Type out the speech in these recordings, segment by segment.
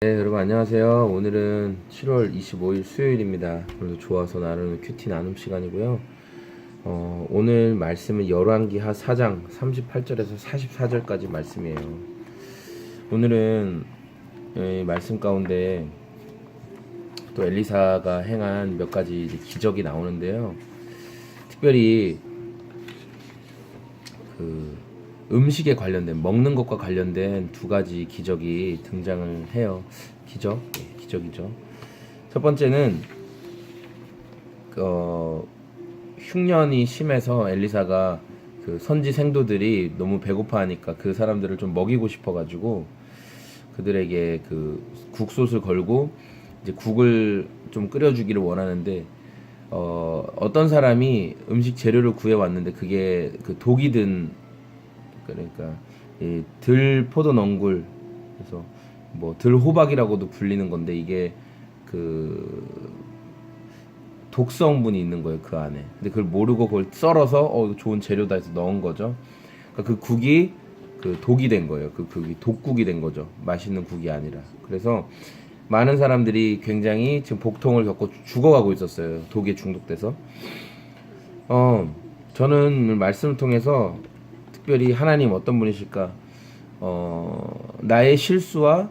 네, 여러분 안녕하세요. 오늘은 7월 25일 수요일입니다. 오늘도 좋아서 나누는 큐티 나눔 시간이고요. 오늘 말씀은 열왕기하 4장 38절에서 44절까지 말씀이에요. 오늘은 말씀 가운데 또 엘리사가 행한 몇 가지 이제 기적이 나오는데요. 특별히 그 음식에 관련된, 먹는 것과 관련된 두 가지 기적이 등장을 해요. 기적이죠. 첫 번째는 흉년이 심해서 엘리사가 그 선지 생도들이 너무 배고파하니까 그 사람들을 좀 먹이고 싶어가지고 그들에게 그 국솥을 걸고 이제 국을 좀 끓여주기를 원하는데 어떤 사람이 음식 재료를 구해 왔는데 그게 그 독이 든, 그러니까 이 들포도 넝굴, 그래서 뭐 들호박이라고도 불리는 건데 이게 그 독성분이 있는 거예요, 그 안에. 근데 그걸 모르고 그걸 썰어서 이거 좋은 재료다 해서 넣은 거죠. 그러니까 그 국이 그 독이 된 거예요. 그 국이 독국이 된 거죠. 맛있는 국이 아니라. 그래서 많은 사람들이 굉장히 지금 복통을 겪고 죽어가고 있었어요. 독에 중독돼서. 저는 말씀을 통해서 특별히 하나님 어떤 분이실까? 나의 실수와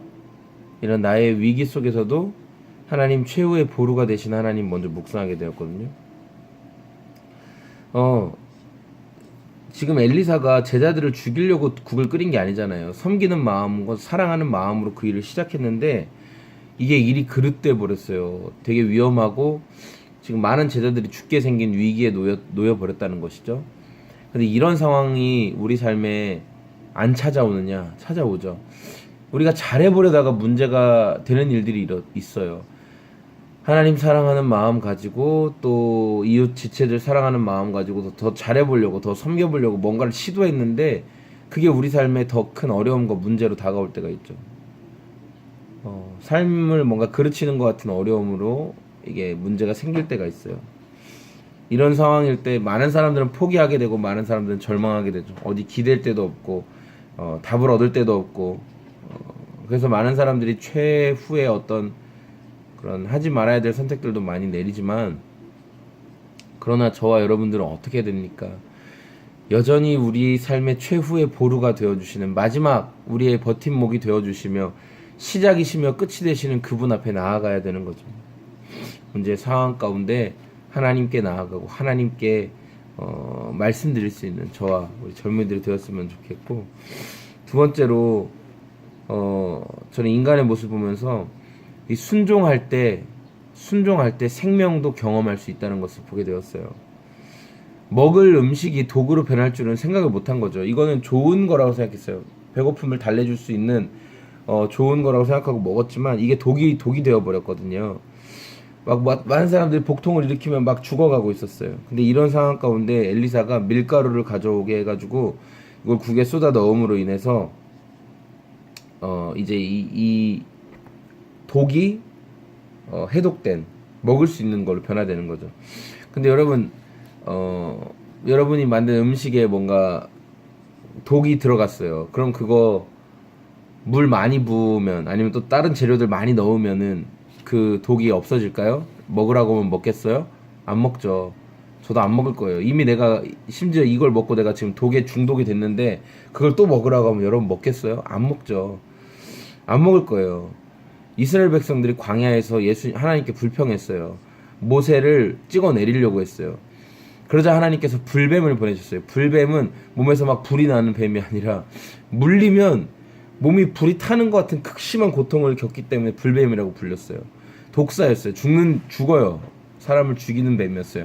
이런 나의 위기 속에서도 하나님 최후의 보루가 되신 하나님 먼저 묵상하게 되었거든요. 지금 엘리사가 제자들을 죽이려고 국을 끓인 게 아니잖아요. 섬기는 마음과 사랑하는 마음으로 그 일을 시작했는데 이게 일이 그릇돼 버렸어요. 되게 위험하고 지금 많은 제자들이 죽게 생긴 위기에 놓여 버렸다는 것이죠. 근데 이런 상황이 우리 삶에 안 찾아오느냐? 찾아오죠. 우리가 잘해보려다가 문제가 되는 일들이 있어요. 하나님 사랑하는 마음 가지고 또 이웃 지체들 사랑하는 마음 가지고 더 잘해보려고 더 섬겨보려고 뭔가를 시도했는데 그게 우리 삶에 더 큰 어려움과 문제로 다가올 때가 있죠. 삶을 뭔가 그르치는 것 같은 어려움으로 이게 문제가 생길 때가 있어요. 이런 상황일 때 많은 사람들은 포기하게 되고 많은 사람들은 절망하게 되죠. 어디 기댈 데도 없고 답을 얻을 데도 없고 그래서 많은 사람들이 최후의 어떤 그런 하지 말아야 될 선택들도 많이 내리지만 그러나 저와 여러분들은 어떻게 됩니까? 여전히 우리 삶의 최후의 보루가 되어주시는 마지막 우리의 버팀목이 되어주시며 시작이시며 끝이 되시는 그분 앞에 나아가야 되는 거죠. 문제의 상황 가운데 하나님께 나아가고 하나님께 말씀드릴 수 있는 저와 우리 젊은이들이 되었으면 좋겠고, 두 번째로 저는 인간의 모습 보면서 이 순종할 때 생명도 경험할 수 있다는 것을 보게 되었어요. 먹을 음식이 독으로 변할 줄은 생각을 못한 거죠. 이거는 좋은 거라고 생각했어요. 배고픔을 달래줄 수 있는 좋은 거라고 생각하고 먹었지만 이게 독이 되어 버렸거든요. 막 많은 사람들이 복통을 일으키면 막 죽어가고 있었어요. 근데 이런 상황 가운데 엘리사가 밀가루를 가져오게 해가지고 이걸 국에 쏟아 넣음으로 인해서 이제 이 독이 해독된 먹을 수 있는 걸로 변화되는 거죠. 근데 여러분 여러분이 만든 음식에 뭔가 독이 들어갔어요. 그럼 그거 물 많이 부으면 아니면 또 다른 재료들 많이 넣으면은 그 독이 없어질까요? 먹으라고 하면 먹겠어요? 안 먹죠. 저도 안 먹을 거예요. 이미 내가 심지어 이걸 먹고 내가 지금 독에 중독이 됐는데 그걸 또 먹으라고 하면 여러분 먹겠어요? 안 먹죠. 안 먹을 거예요. 이스라엘 백성들이 광야에서 하나님께 불평했어요. 모세를 찍어 내리려고 했어요. 그러자 하나님께서 불뱀을 보내셨어요. 불뱀은 몸에서 막 불이 나는 뱀이 아니라 물리면 몸이 불이 타는 것 같은 극심한 고통을 겪기 때문에 불뱀이라고 불렸어요. 독사였어요. 죽어요. 사람을 죽이는 뱀이었어요.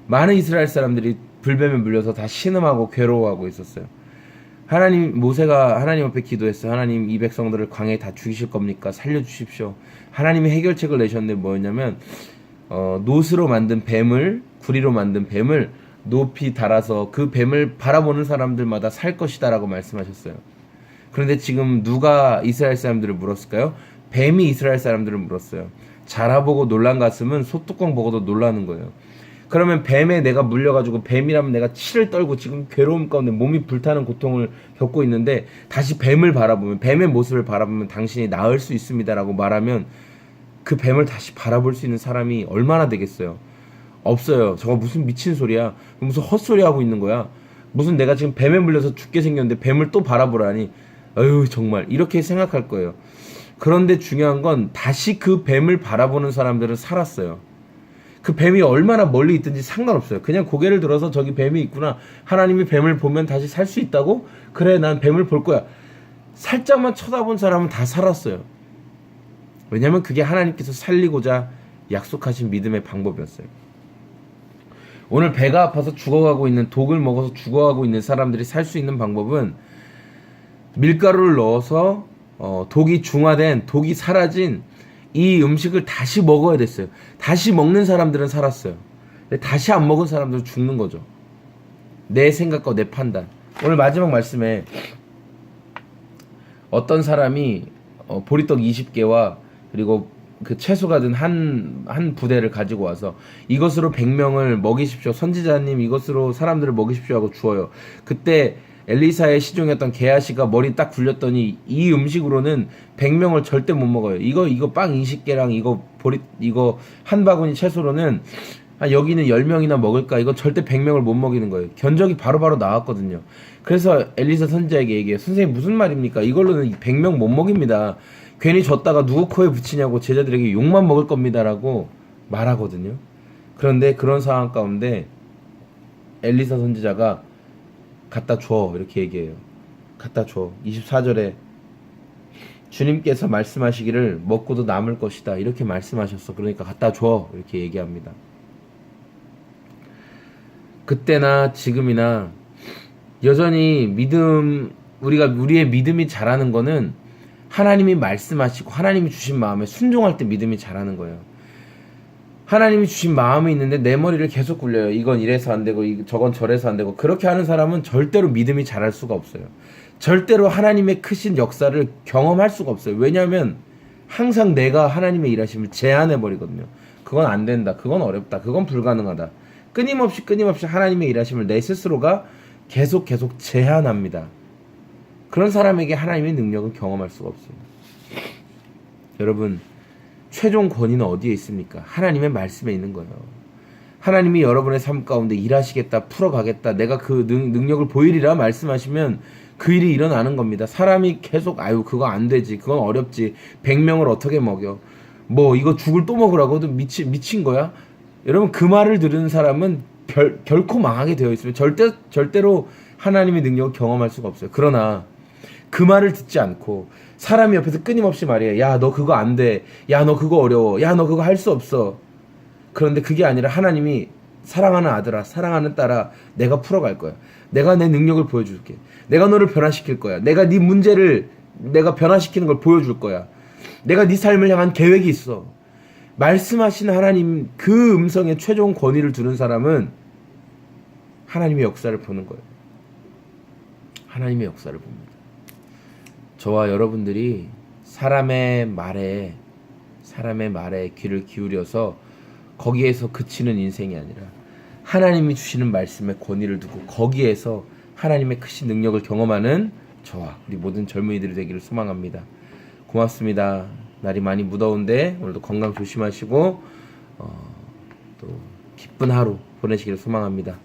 많은 이스라엘 사람들이 불뱀에 물려서 다 신음하고 괴로워하고 있었어요. 모세가 하나님 앞에 기도했어요. 하나님, 이 백성들을 광야에 다 죽이실 겁니까? 살려주십시오. 하나님이 해결책을 내셨는데 뭐였냐면 노스로 만든 뱀을, 구리로 만든 뱀을 높이 달아서 그 뱀을 바라보는 사람들마다 살 것이다 라고 말씀하셨어요. 그런데 지금 누가 이스라엘 사람들을 물었을까요? 뱀이 이스라엘 사람들을 물었어요. 자라보고 놀란 가슴은 소뚜껑 보고도 놀라는 거예요. 그러면 뱀에 내가 물려가지고 뱀이라면 내가 치를 떨고 지금 괴로움 가운데 몸이 불타는 고통을 겪고 있는데 다시 뱀을 바라보면, 뱀의 모습을 바라보면 당신이 나을 수 있습니다라고 말하면 그 뱀을 다시 바라볼 수 있는 사람이 얼마나 되겠어요? 없어요. 저거 무슨 미친 소리야? 무슨 헛소리 하고 있는 거야? 무슨 내가 지금 뱀에 물려서 죽게 생겼는데 뱀을 또 바라보라니? 어휴, 정말 이렇게 생각할 거예요. 그런데 중요한 건 다시 그 뱀을 바라보는 사람들은 살았어요. 그 뱀이 얼마나 멀리 있든지 상관없어요. 그냥 고개를 들어서 저기 뱀이 있구나. 하나님이 뱀을 보면 다시 살 수 있다고? 그래, 난 뱀을 볼 거야. 살짝만 쳐다본 사람은 다 살았어요. 왜냐면 그게 하나님께서 살리고자 약속하신 믿음의 방법이었어요. 오늘 배가 아파서 죽어가고 있는, 독을 먹어서 죽어가고 있는 사람들이 살 수 있는 방법은 밀가루를 넣어서 독이 중화된, 독이 사라진 이 음식을 다시 먹어야 됐어요. 다시 먹는 사람들은 살았어요. 근데 다시 안 먹은 사람들은 죽는 거죠. 내 생각과 내 판단. 오늘 마지막 말씀에 어떤 사람이 보리떡 20개와 그리고 그 채소가 든 한 부대를 가지고 와서 이것으로 100명을 먹이십시오. 선지자님, 이것으로 사람들을 먹이십시오 하고 주어요. 그때 엘리사의 시종이었던 게하시가 머리 딱 굴렸더니 이 음식으로는 100명을 절대 못 먹어요. 이거 빵 20개랑 이거 한 바구니 채소로는 여기는 10명이나 먹을까? 이거 절대 100명을 못 먹이는 거예요. 견적이 바로바로 나왔거든요. 그래서 엘리사 선지자에게 얘기해요. 선생님, 무슨 말입니까? 이걸로는 100명 못 먹입니다. 괜히 줬다가 누구 코에 붙이냐고 제자들에게 욕만 먹을 겁니다라고 말하거든요. 그런데 그런 상황 가운데 엘리사 선지자가 갖다 줘, 이렇게 얘기해요. 갖다 줘. 24절에 주님께서 말씀하시기를 먹고도 남을 것이다, 이렇게 말씀하셨어. 그러니까 갖다 줘, 이렇게 얘기합니다. 그때나 지금이나 여전히 우리의 믿음이 자라는 거는 하나님이 말씀하시고 하나님이 주신 마음에 순종할 때 믿음이 자라는 거예요. 하나님이 주신 마음이 있는데 내 머리를 계속 굴려요. 이건 이래서 안 되고 저건 저래서 안 되고. 그렇게 하는 사람은 절대로 믿음이 자랄 수가 없어요. 절대로 하나님의 크신 역사를 경험할 수가 없어요. 왜냐하면 항상 내가 하나님의 일하심을 제한해 버리거든요. 그건 안 된다, 그건 어렵다, 그건 불가능하다. 끊임없이 하나님의 일하심을 내 스스로가 계속 제한합니다. 그런 사람에게 하나님의 능력은 경험할 수가 없어요. 여러분, 최종 권위는 어디에 있습니까? 하나님의 말씀에 있는 거예요. 하나님이 여러분의 삶 가운데 일하시겠다, 풀어가겠다, 내가 그 능력을 보이리라 말씀하시면 그 일이 일어나는 겁니다. 사람이 계속 그거 안 되지, 그건 어렵지, 100명을 어떻게 먹여, 이거 죽을 또 먹으라고도 미친 거야? 여러분, 그 말을 들은 사람은 결코 망하게 되어 있으면 절대로 하나님의 능력을 경험할 수가 없어요. 그러나 그 말을 듣지 않고 사람이 옆에서 끊임없이 말해요. 야, 너 그거 안 돼. 야, 너 그거 어려워. 야, 너 그거 할 수 없어. 그런데 그게 아니라 하나님이 사랑하는 아들아, 사랑하는 딸아, 내가 풀어갈 거야. 내가 내 능력을 보여줄게. 내가 너를 변화시킬 거야. 내가 네 문제를 내가 변화시키는 걸 보여줄 거야. 내가 네 삶을 향한 계획이 있어. 말씀하신 하나님 그 음성에 최종 권위를 두는 사람은 하나님의 역사를 보는 거예요. 하나님의 역사를 봅니다. 저와 여러분들이 사람의 말에 귀를 기울여서 거기에서 그치는 인생이 아니라 하나님이 주시는 말씀에 권위를 두고 거기에서 하나님의 크신 능력을 경험하는 저와 우리 모든 젊은이들이 되기를 소망합니다. 고맙습니다. 날이 많이 무더운데 오늘도 건강 조심하시고 또 기쁜 하루 보내시기를 소망합니다.